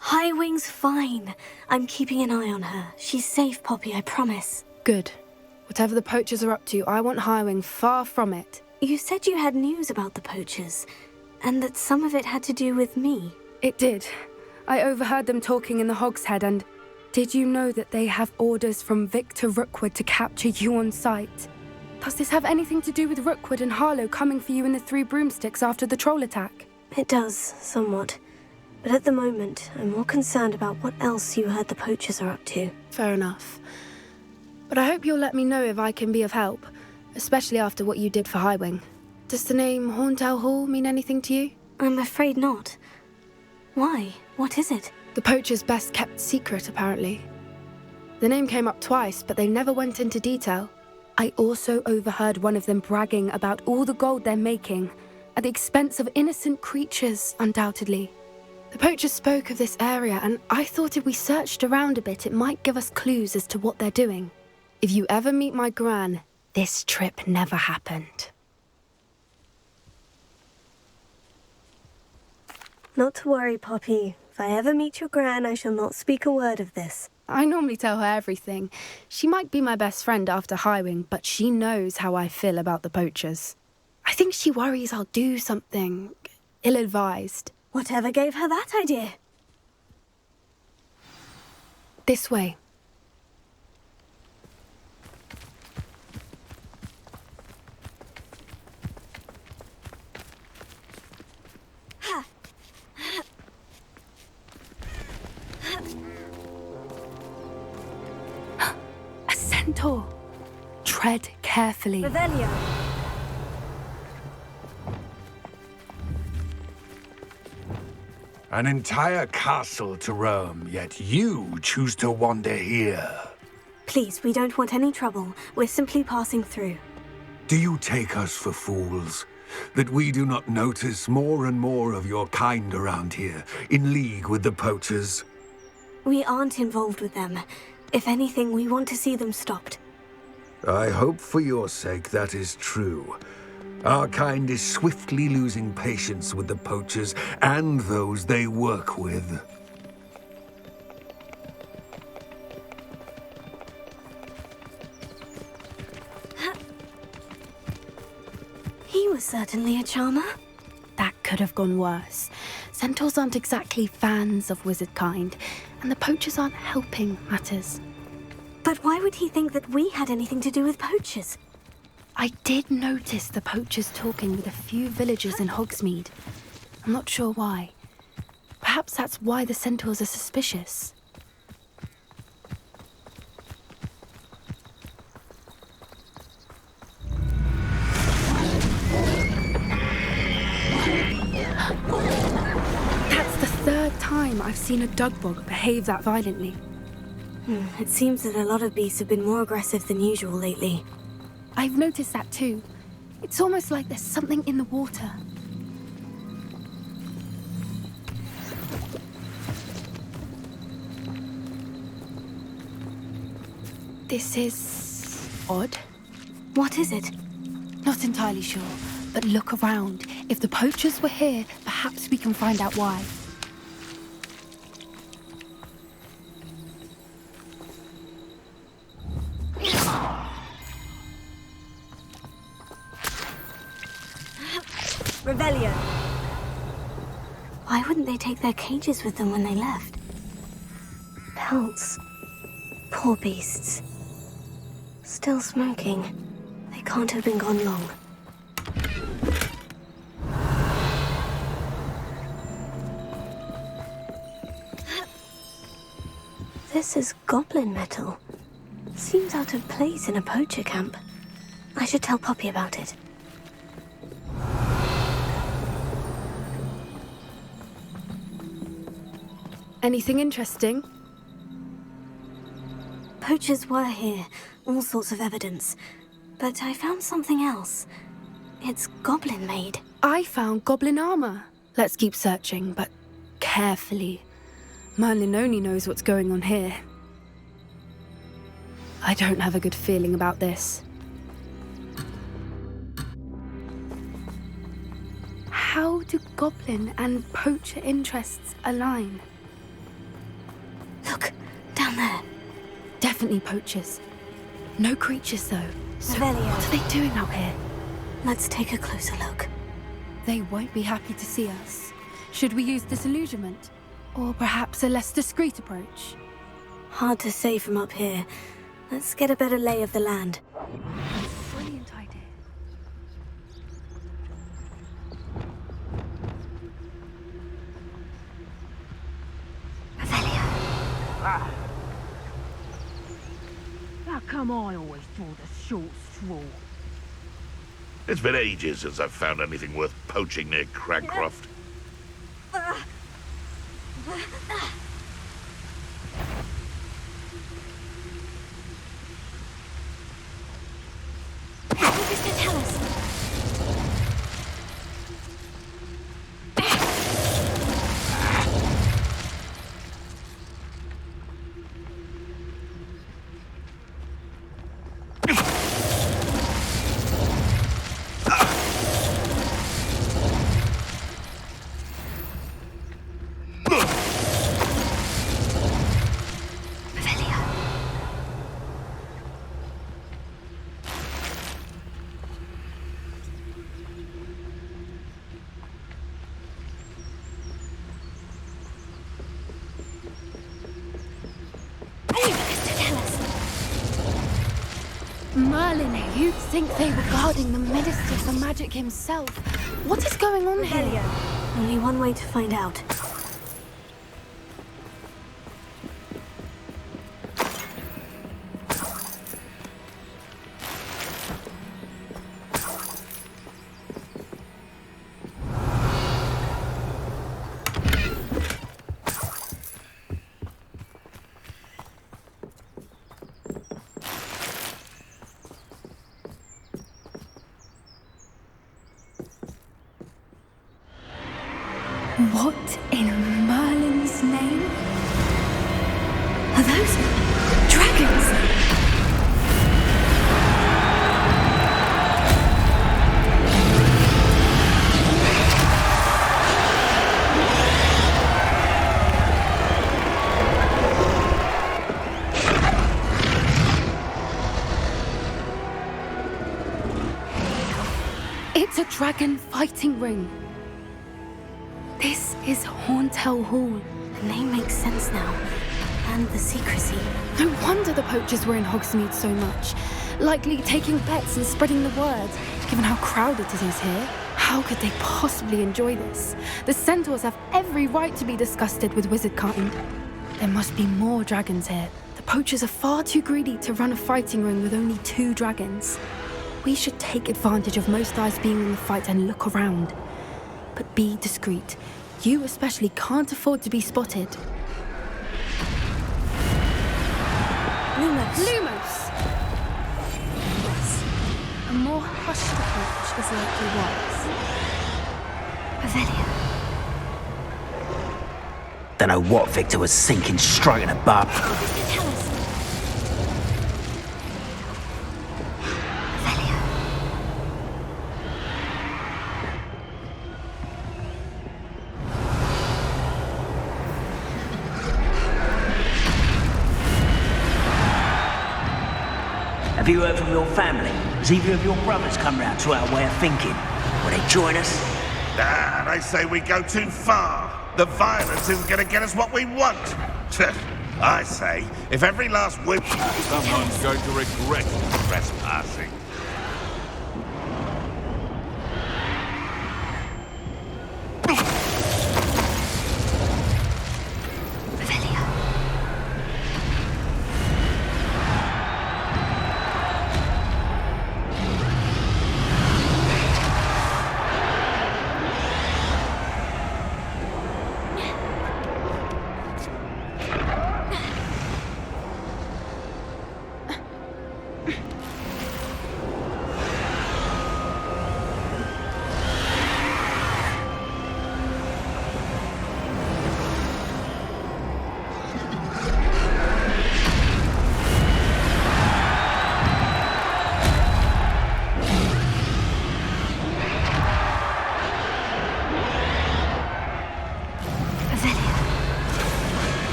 Highwing's fine. I'm keeping an eye on her. She's safe, Poppy, I promise. Good. Whatever the poachers are up to, I want Highwing far from it. You said you had news about the poachers, and that some of it had to do with me. It did. I overheard them talking in the Hogshead, and did you know that they have orders from Victor Rookwood to capture you on sight? Does this have anything to do with Rookwood and Harlow coming for you in the Three Broomsticks after the troll attack? It does, somewhat. But at the moment, I'm more concerned about what else you heard the poachers are up to. Fair enough. But I hope you'll let me know if I can be of help, especially after what you did for Highwing. Does the name Horntail Hall mean anything to you? I'm afraid not. Why? What is it? The poachers' best-kept secret, apparently. The name came up twice, but they never went into detail. I also overheard one of them bragging about all the gold they're making, at the expense of innocent creatures, undoubtedly. The poachers spoke of this area, and I thought if we searched around a bit, it might give us clues as to what they're doing. If you ever meet my gran, this trip never happened. Not to worry, Poppy. If I ever meet your gran, I shall not speak a word of this. I normally tell her everything. She might be my best friend after Highwing, but she knows how I feel about the poachers. I think she worries I'll do something ill-advised. Whatever gave her that idea? This way. A centaur. Tread carefully. Revelio. An entire castle to roam, yet you choose to wander here. Please, we don't want any trouble. We're simply passing through. Do you take us for fools? That we do not notice more and more of your kind around here, in league with the poachers? We aren't involved with them. If anything, we want to see them stopped. I hope for your sake that is true. Our kind is swiftly losing patience with the poachers and those they work with. He was certainly a charmer. That could have gone worse. Centaurs aren't exactly fans of wizard kind, and the poachers aren't helping matters. But why would he think that we had anything to do with poachers? I did notice the poachers talking with a few villagers in Hogsmeade. I'm not sure why. Perhaps that's why the centaurs are suspicious. That's the third time I've seen a dugbog behave that violently. It seems that a lot of beasts have been more aggressive than usual lately. I've noticed that too. It's almost like there's something in the water. This is odd. What is it? Not entirely sure, but look around. If the poachers were here, perhaps we can find out why. Revelio. Why wouldn't they take their cages with them when they left? Pelts. Poor beasts. Still smoking. They can't have been gone long. This is goblin metal. Seems out of place in a poacher camp. I should tell Poppy about it. Anything interesting? Poachers were here, all sorts of evidence. But I found something else. It's goblin-made. I found goblin armor. Let's keep searching, but carefully. Merlin only knows what's going on here. I don't have a good feeling about this. How do goblin and poacher interests align? Look, down there. Definitely poachers. No creatures, though. So Revelio. what are they doing out here? Let's take a closer look. They won't be happy to see us. Should we use disillusionment? Or perhaps a less discreet approach? Hard to say from up here. Let's get a better lay of the land. Brilliant idea. Revelio. How come I always draw the short straw? It's been ages since I've found anything worth poaching near Cragcroft. What does that tell us? Merlin, you'd think they were guarding the Minister for Magic himself. What is going on here? Only one way to find out. What in Merlin's name? Are those dragons? It's a dragon fighting ring. This is Hauntel Hall. The name makes sense now. And the secrecy. No wonder the poachers were in Hogsmeade so much. Likely taking bets and spreading the word. Given how crowded it is here, how could they possibly enjoy this? The centaurs have every right to be disgusted with wizardkind. There must be more dragons here. The poachers are far too greedy to run a fighting ring with only 2 dragons. We should take advantage of most eyes being in the fight and look around. But be discreet. You especially can't afford to be spotted. Lumos. Lumos! A more hushed approach is likely wise. Revelio. Don't know what Victor was sinking straight in a bub. What does that tell us? Revelio. Have you heard from your family? Has either of your brothers come round to our way of thinking? Will they join us? Ah, they say we go too far. The violence isn't going to get us what we want. I say, if every last whip... Someone's going to regret trespassing. Revelio.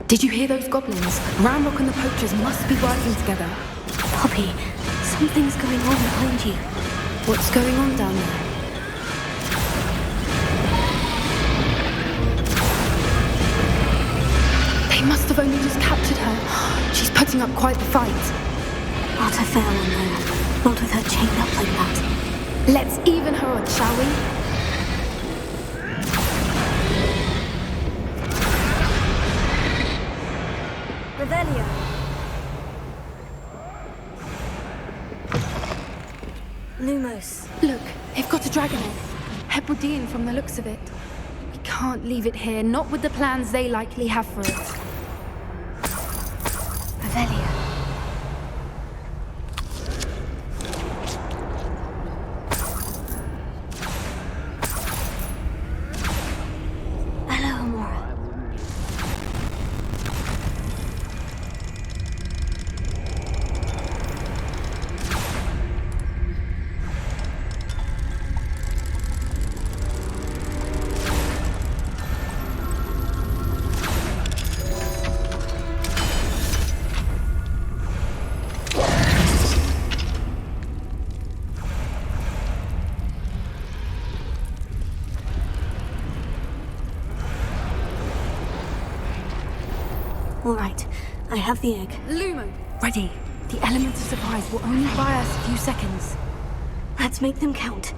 Did you hear those goblins? Ramrock and the poachers must be working together. Poppy, something's going on behind you. What's going on down there? They must have only just captured her. She's putting up quite the fight. Not a fair one, though. Not with her chained up like that. Let's even her odds, shall we? Revelio. Lumos. Look, they've got a dragonhead. Hebridean from the looks of it. We can't leave it here, not with the plans they likely have for it. Revelio. Hello, Amora. All right, I have the egg. Lumo, ready. The element of surprise will only buy us a few seconds. Let's make them count.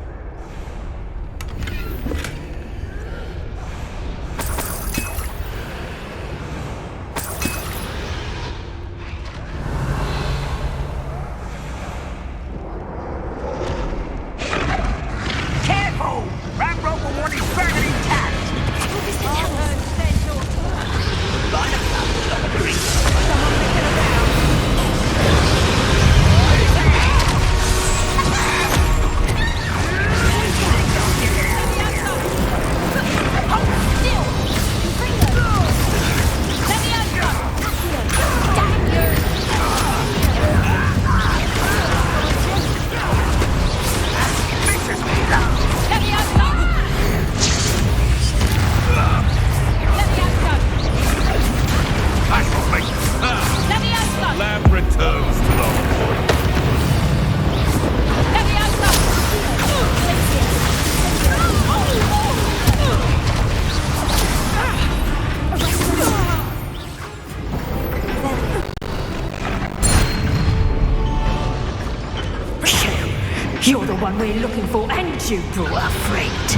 Careful! Ramrock will want his dragon intact! Line up, Lab returns to the point. You're the one we're looking for, and you brought our friend.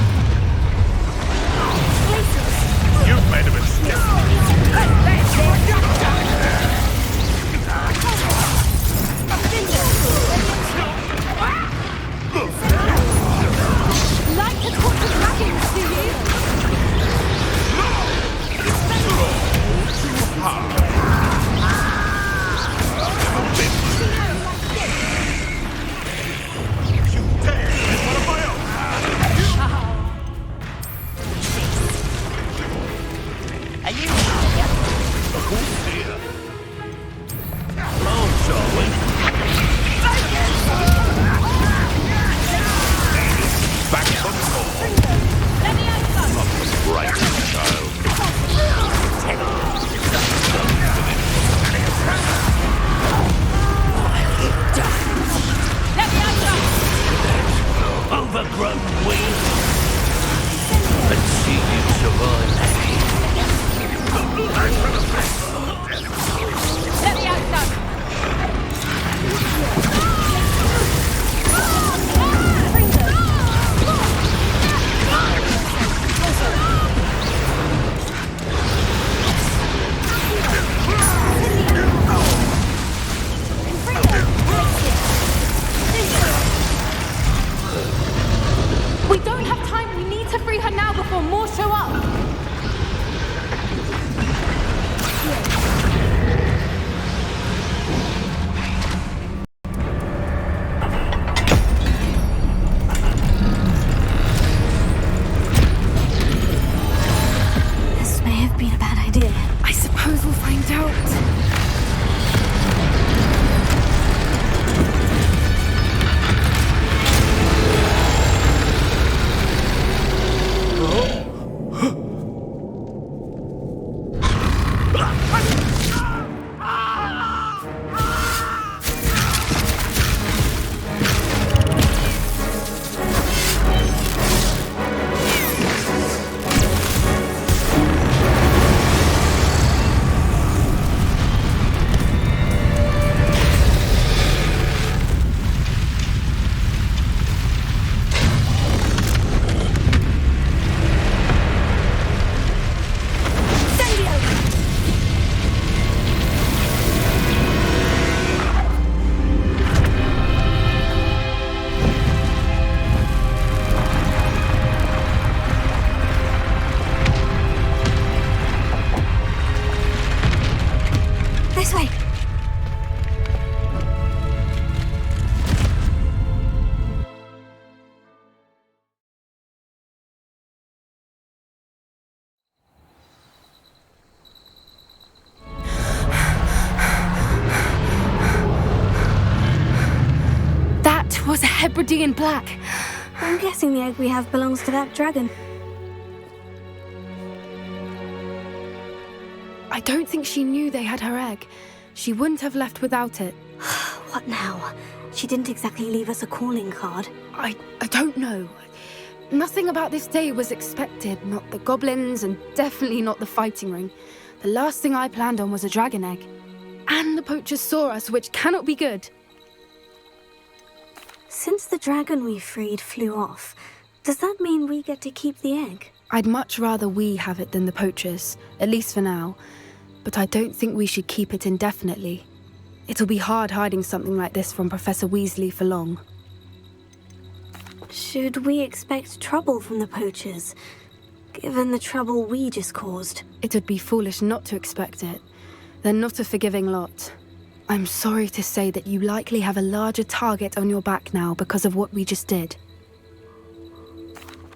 You've made a mistake. Like the court of dragons, do you? You dare! What am I on? Are you? Who's here? Oh, shall we? Back from home. Right, child. Overgrown weed. Let's see you survive. We don't have time. We need to free her now before more show up. Hebridean black. I'm guessing the egg we have belongs to that dragon. I don't think she knew they had her egg. She wouldn't have left without it. What now? She didn't exactly leave us a calling card. I don't know. Nothing about this day was expected. Not the goblins, and definitely not the fighting ring. The last thing I planned on was a dragon egg. And the poachers saw us, which cannot be good. Since the dragon we freed flew off, does that mean we get to keep the egg? I'd much rather we have it than the poachers, at least for now. But I don't think we should keep it indefinitely. It'll be hard hiding something like this from Professor Weasley for long. Should we expect trouble from the poachers, given the trouble we just caused? It would be foolish not to expect it. They're not a forgiving lot. I'm sorry to say that you likely have a larger target on your back now because of what we just did.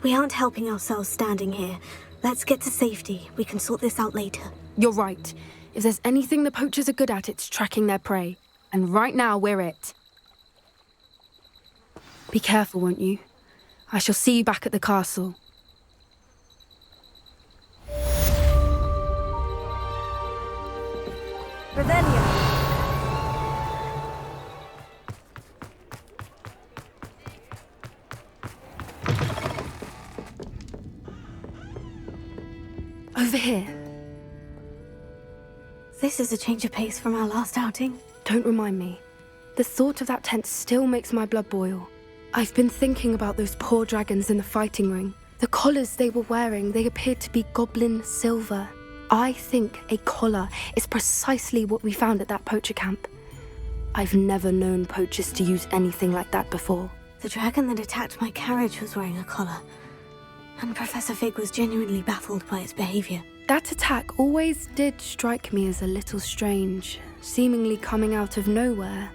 We aren't helping ourselves standing here. Let's get to safety. We can sort this out later. You're right. If there's anything the poachers are good at, it's tracking their prey. And right now, we're it. Be careful, won't you? I shall see you back at the castle. Revelio! Over here. This is a change of pace from our last outing. Don't remind me. The thought of that tent still makes my blood boil. I've been thinking about those poor dragons in the fighting ring. The collars they were wearing, they appeared to be goblin silver. I think a collar is precisely what we found at that poacher camp. I've never known poachers to use anything like that before. The dragon that attacked my carriage was wearing a collar, and Professor Fig was genuinely baffled by its behavior. That attack always did strike me as a little strange, seemingly coming out of nowhere.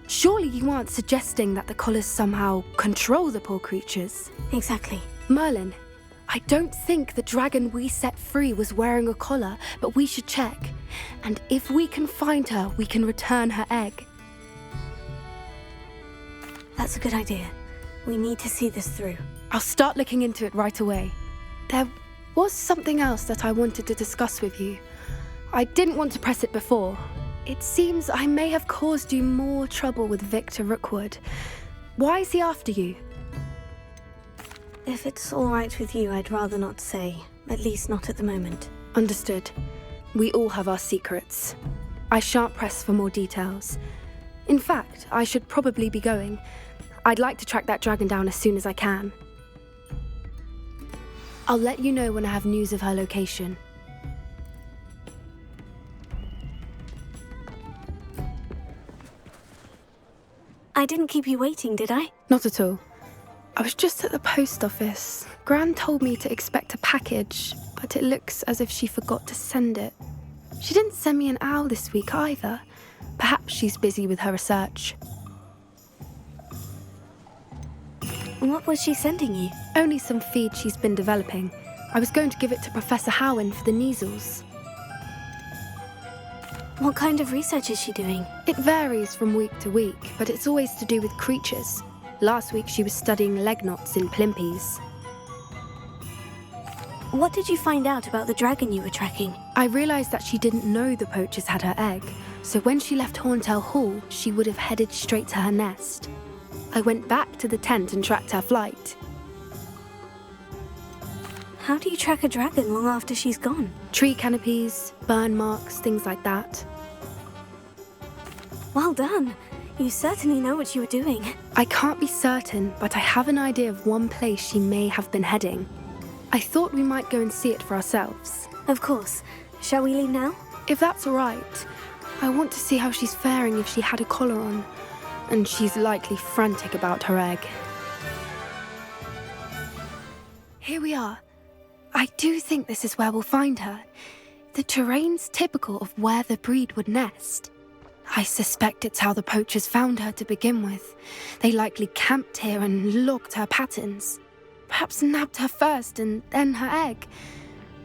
Surely you aren't suggesting that the collars somehow control the poor creatures? Exactly. Merlin, I don't think the dragon we set free was wearing a collar, but we should check. And if we can find her, we can return her egg. That's a good idea. We need to see this through. I'll start looking into it right away. There was something else that I wanted to discuss with you. I didn't want to press it before. It seems I may have caused you more trouble with Victor Rookwood. Why is he after you? If it's all right with you, I'd rather not say. At least not at the moment. Understood. We all have our secrets. I shan't press for more details. In fact, I should probably be going. I'd like to track that dragon down as soon as I can. I'll let you know when I have news of her location. I didn't keep you waiting, did I? Not at all. I was just at the post office. Gran told me to expect a package, but it looks as if she forgot to send it. She didn't send me an owl this week either. Perhaps she's busy with her research. What was she sending you? Only some feed she's been developing. I was going to give it to Professor Howen for the measles. What kind of research is she doing? It varies from week to week, but it's always to do with creatures. Last week she was studying leg knots in plimpies. What did you find out about the dragon you were tracking? I realised that she didn't know the poachers had her egg, so when she left Horntail Hall, she would have headed straight to her nest. I went back to the tent and tracked her flight. How do you track a dragon long after she's gone? Tree canopies, burn marks, things like that. Well done. You certainly know what you were doing. I can't be certain, but I have an idea of one place she may have been heading. I thought we might go and see it for ourselves. Of course. Shall we leave now? If that's all right. I want to see how she's faring if she had a collar on. And she's likely frantic about her egg. Here we are. I do think this is where we'll find her. The terrain's typical of where the breed would nest. I suspect it's how the poachers found her to begin with. They likely camped here and logged her patterns. Perhaps nabbed her first and then her egg.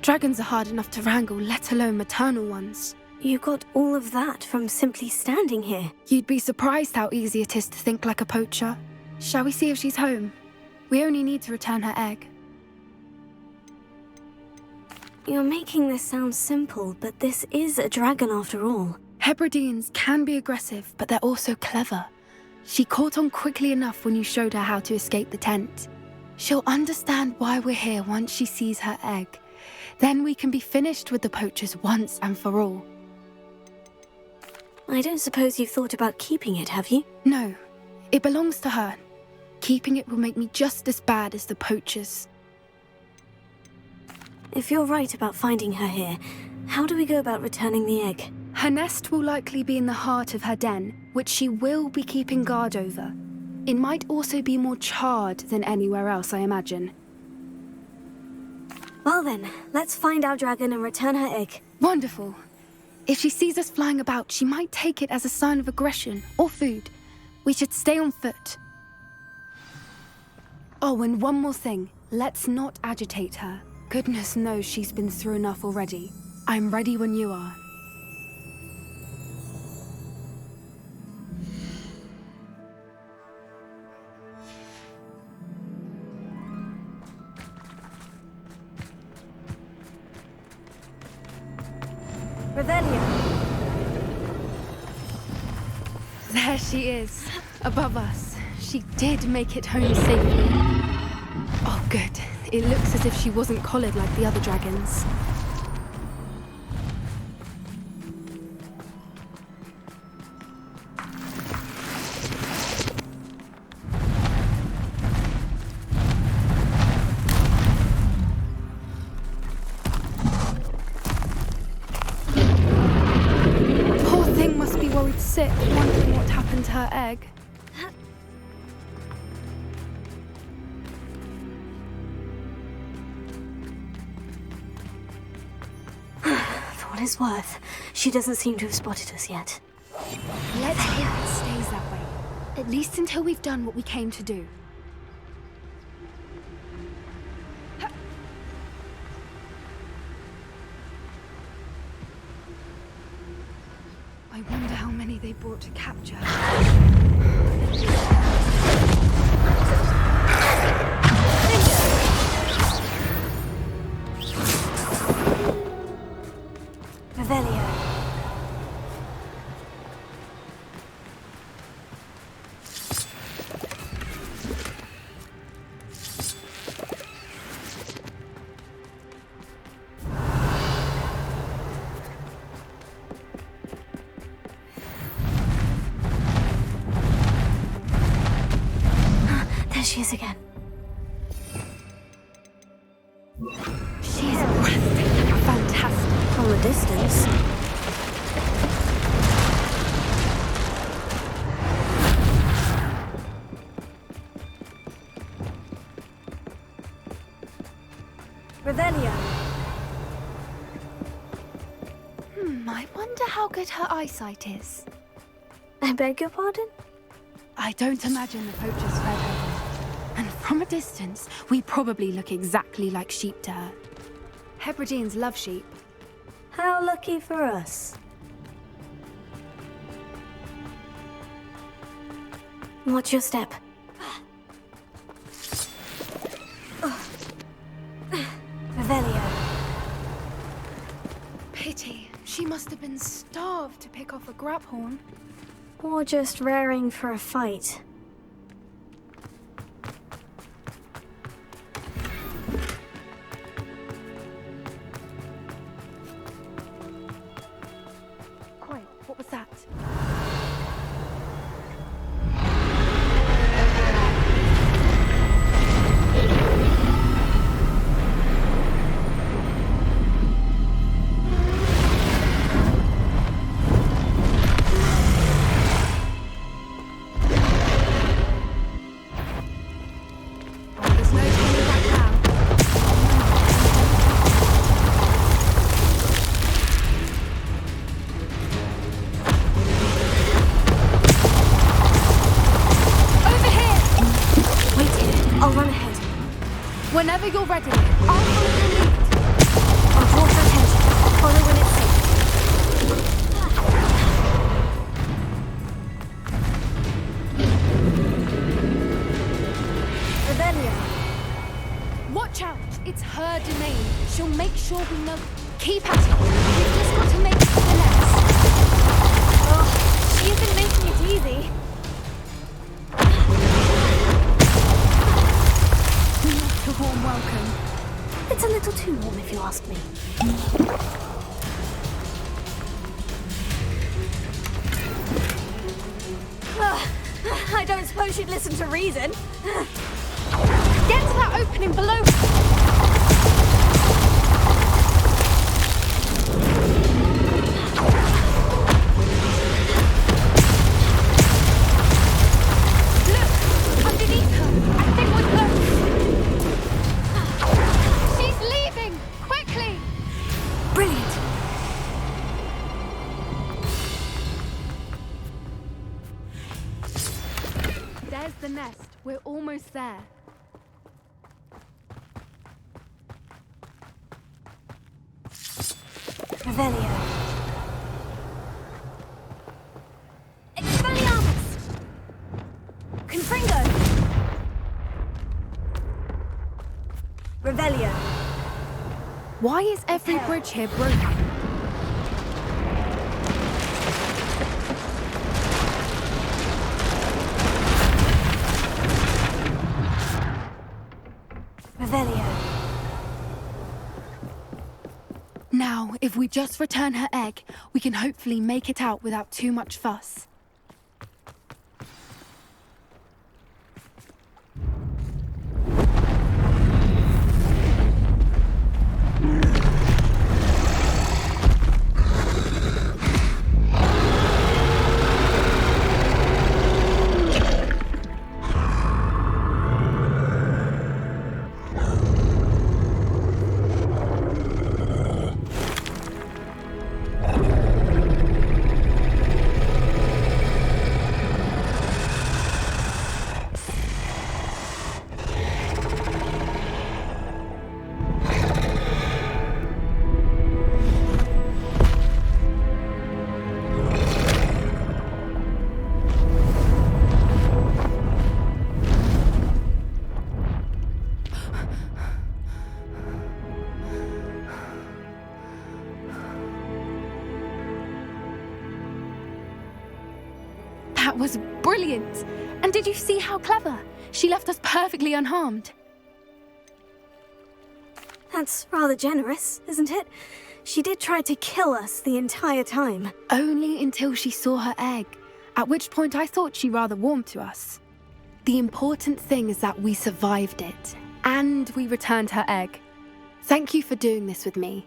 Dragons are hard enough to wrangle, let alone maternal ones. You got all of that from simply standing here. You'd be surprised how easy it is to think like a poacher. Shall we see if she's home? We only need to return her egg. You're making this sound simple, but this is a dragon after all. Hebrideans can be aggressive, but they're also clever. She caught on quickly enough when you showed her how to escape the tent. She'll understand why we're here once she sees her egg. Then we can be finished with the poachers once and for all. I don't suppose you've thought about keeping it, have you? No, it belongs to her. Keeping it will make me just as bad as the poachers. If you're right about finding her here, how do we go about returning the egg? Her nest will likely be in the heart of her den, which she will be keeping guard over. It might also be more charred than anywhere else, I imagine. Well then, let's find our dragon and return her egg. Wonderful. If she sees us flying about, she might take it as a sign of aggression or food. We should stay on foot. Oh, and one more thing. Let's not agitate her. Goodness knows she's been through enough already. I'm ready when you are. Revelia! There she is, above us. She did make it home safely. Oh, good. It looks as if she wasn't collared like the other dragons. Poor thing must be worried sick, wondering what happened to her egg. For what it's worth, she doesn't seem to have spotted us yet. Let's hope it stays that way. At least until we've done what we came to do. I wonder how many they brought to capture. Revelia. There she is again. She's breathtaking. Fantastic. From a distance. Revelia. I wonder how good her eyesight is. I beg your pardon? I don't imagine the poachers fed her. And from a distance, we probably look exactly like sheep to her. Hebrideans love sheep. How lucky for us. Watch your step. Revelia. Pity. She must have been starved to pick off a graphorn. Or just raring for a fight. Quiet. What was that? There's no turning back now. Over here! Wait here. I'll run ahead. Whenever you're ready, I'll follow your lead. I'll draw her attention. Follow when it's safe. Revelio. Watch out! It's her domain. She'll make sure we know. Keep at it. We've just got to make it to the nest. Oh, she isn't making it easy. Not a warm welcome. It's a little too warm if you ask me. I don't suppose she'd listen to reason. Get to that opening below. Look! Underneath her! I think we're close! She's leaving! Quickly! Brilliant. There's the nest. We're almost there. Revelio. Expelliarmus! Confringo! Revelio. Why is every bridge here broken? Revelio. Now, if we just return her egg, we can hopefully make it out without too much fuss. That was brilliant! And did you see how clever? She left us perfectly unharmed. That's rather generous, isn't it? She did try to kill us the entire time. Only until she saw her egg, at which point I thought she rather warmed to us. The important thing is that we survived it, and we returned her egg. Thank you for doing this with me.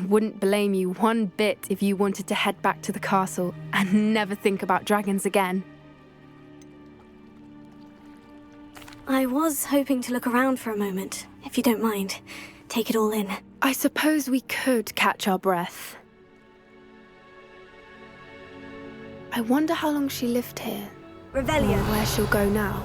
Wouldn't blame you one bit if you wanted to head back to the castle and never think about dragons again. I was hoping to look around for a moment, if you don't mind. Take it all in. I suppose we could catch our breath. I wonder how long she lived here, or Revelio. where she'll go now.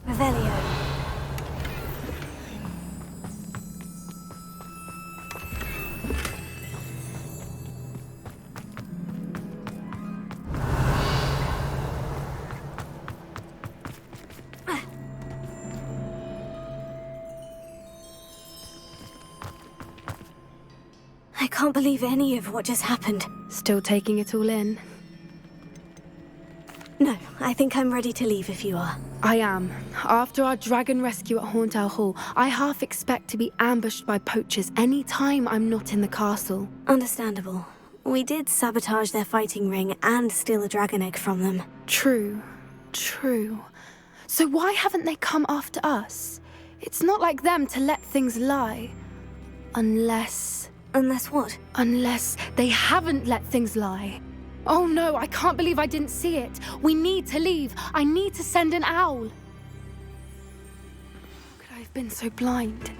Revelio. I can't believe any of what just happened. Still taking it all in? No, I think I'm ready to leave if you are. I am. After our dragon rescue at Hauntow Hall, I half expect to be ambushed by poachers any time I'm not in the castle. Understandable. We did sabotage their fighting ring and steal a dragon egg from them. True. So why haven't they come after us? It's not like them to let things lie. Unless what? Unless they haven't let things lie. Oh no, I can't believe I didn't see it. We need to leave. I need to send an owl. Could I have been so blind?